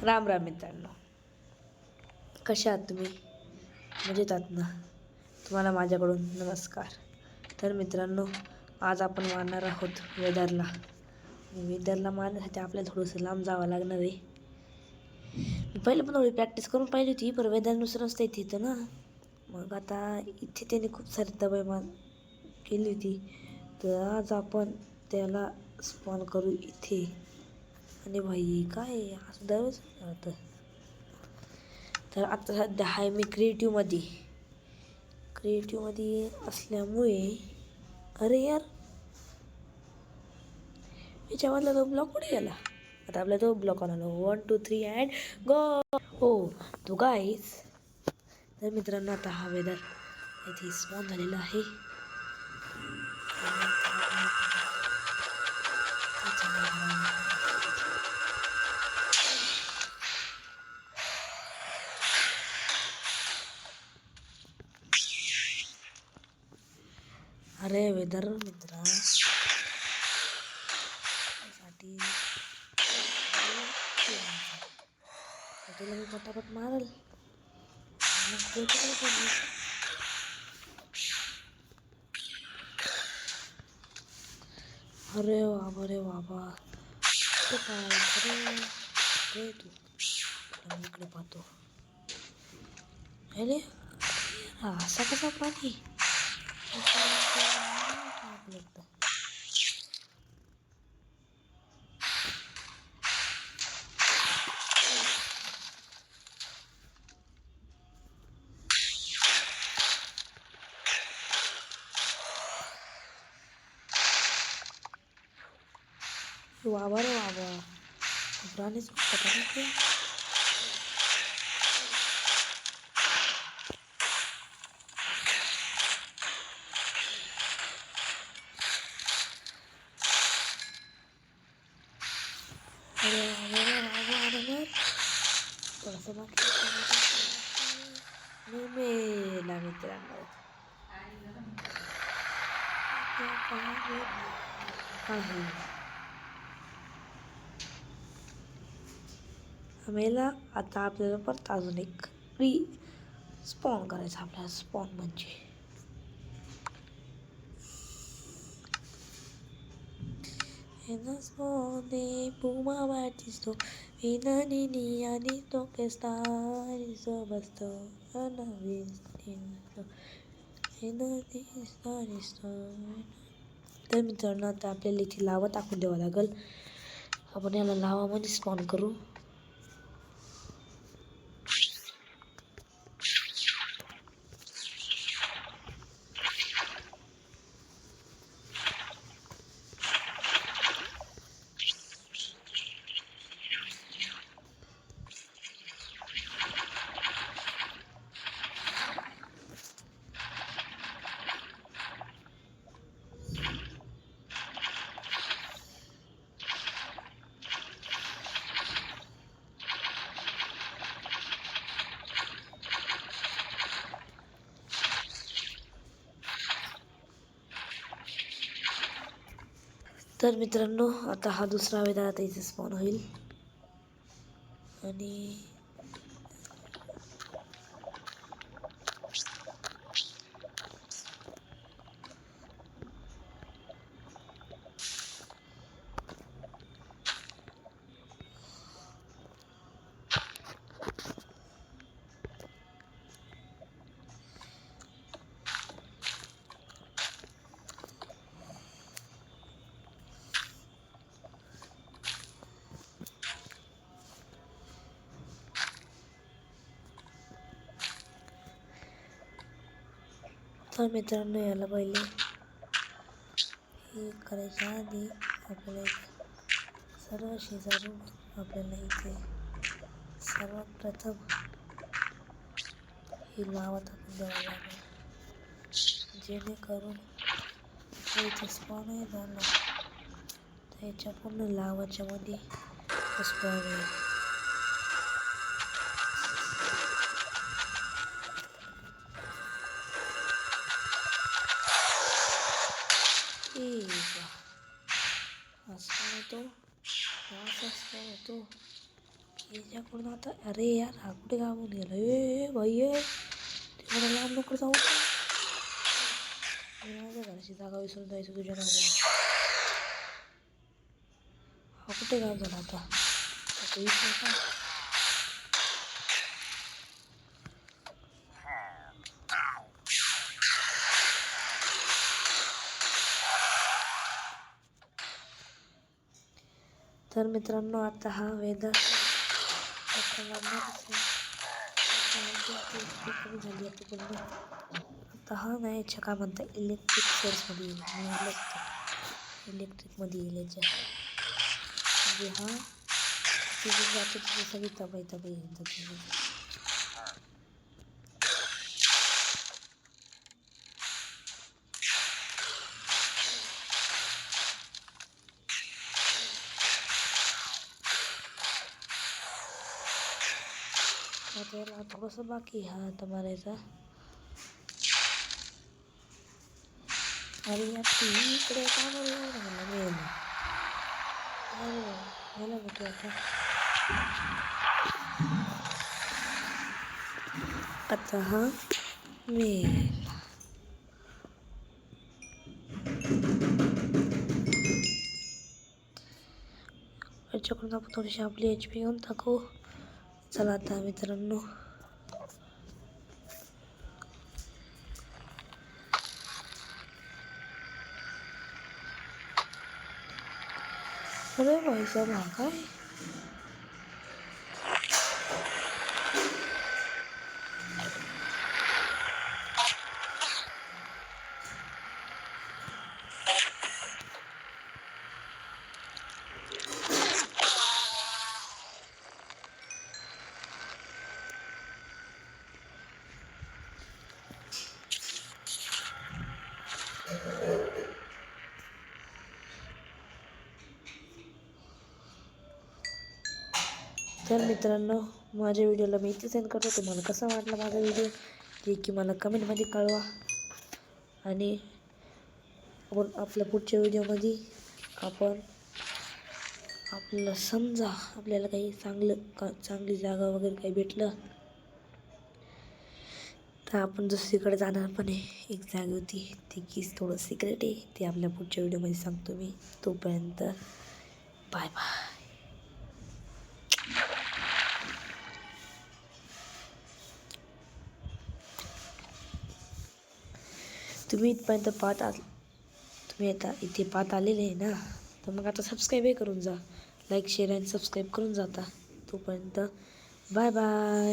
राम राम मित्रांनो, कशा आहात तुम्ही? मजेत आहात ना? तुम्हाला माझ्याकडून नमस्कार. तर मित्रांनो, आज आपण मारणार आहोत वेदरला. आणि वेदरला मारण्यासाठी आपल्याला थोडंसं लांब जावं लागणार आहे. मी पहिले पण थोडी प्रॅक्टिस करून पाहिली होती, पण वेदरनुसार नसतं इथे इथं ना. मग आता इथे त्याने खूप सारी दबाई केली होती, तर आज आपण त्याला स्पॉन करू इथे. आणि भाई काय असं दरवेळेस होतं. तर आता सध्या आहे मी क्रिएटिव्हमध्ये असल्यामुळे अरे यार, याच्यामधला तो ब्लॉक कुठे गेला? आता आपला तो ब्लॉक आला 1 2 3 अँड गो. हो तो गाईस. तर मित्रांनो, आता हा वेदर इथे स्पॉन झालेला आहे. अरे वेदर मित्रा साठी तुला मी पटापट मारल. अरे बाबा अरे तू इकडे पाहतो. अरे असा कसा पाणी वावा रे वावा, प्राणीच पता नाही. थोडंसं बाकी मेला मित्रांनो. मेला. आता आपल्याला परत अजून एक स्पॉन करायचं. आपल्याला स्पॉन म्हणजे Puma Batisto, Vinanini, Anito, Pestari, Sobasto, Anavisto, Inanisto. तर मित्रांनो, आता आपल्याला इथे लावा टाकून द्यावं लागेल. आपण याला लावामध्ये स्पॉन करू. तर मित्रांनो, आता हा दुसरा वेदर आता इथे स्पॉन होईल. आणि तर मित्रांनो, याला पहिले हे करायच्या आधी आपल्याला एक सर्व शेजारून आपल्याला इथे सर्वात प्रथम ही लावा टाकून द्यावं लागेल, जेणेकरून इथे स्पॉन आहे झाला तर याच्या पूर्ण लावाच्या मध्ये स्पॉन आहे. असं होतो. याच्याकडून आता अरे यार हा कुठे गावून गेला ए बाई तिकडे लांब नको जाऊ माझ्या घराची जागा विसरून जायचं तुझ्या नावाने हा कुठे गाव झाला आता विचार का तर मित्रांनो आता हा वेदर कमी झाली आता पूर्ण आता हा नाही याच्या काय म्हणता इलेक्ट्रिक सोर्समध्ये येईल इलेक्ट्रिकमध्ये येईल याच्या म्हणजे हा तिथे जातो तिथे सगळी तबाई येऊन जाते आता याला थोडंसं बाकी हा आता मारायचा अरे या इकडे का मला मिळेल मला भेटू आता हा मिळेल याच्याकडून आपण थोडीशी आपली HP घेऊन टाकू चला आता मित्रांनो अरे भाई साहब हा काय तर मित्रांनो माझ्या व्हिडिओला मी इथे सेंड करतो तुम्हाला कसा वाटला माझा व्हिडिओ ते की मला कमेंटमध्ये कळवा आणि आपण आपल्या पुढच्या व्हिडिओमध्ये आपण आपल्याला समजा आपल्याला काही चांगली जागा वगैरे काही भेटलं तर आपण दुसरीकडे जाणार पण आहे एक जागा होती ती कीच थोडं सिक्रेट आहे ते आपल्या पुढच्या व्हिडिओमध्ये सांगतो मी तोपर्यंत बाय बाय तुम्ही इथपर्यंत तुम्ही आता इथे पाहत आलेले आहे ना तर मग आता सबस्क्राईबही करून जा लाईक शेअर आणि सबस्क्राईब करून जाता तोपर्यंत बाय बाय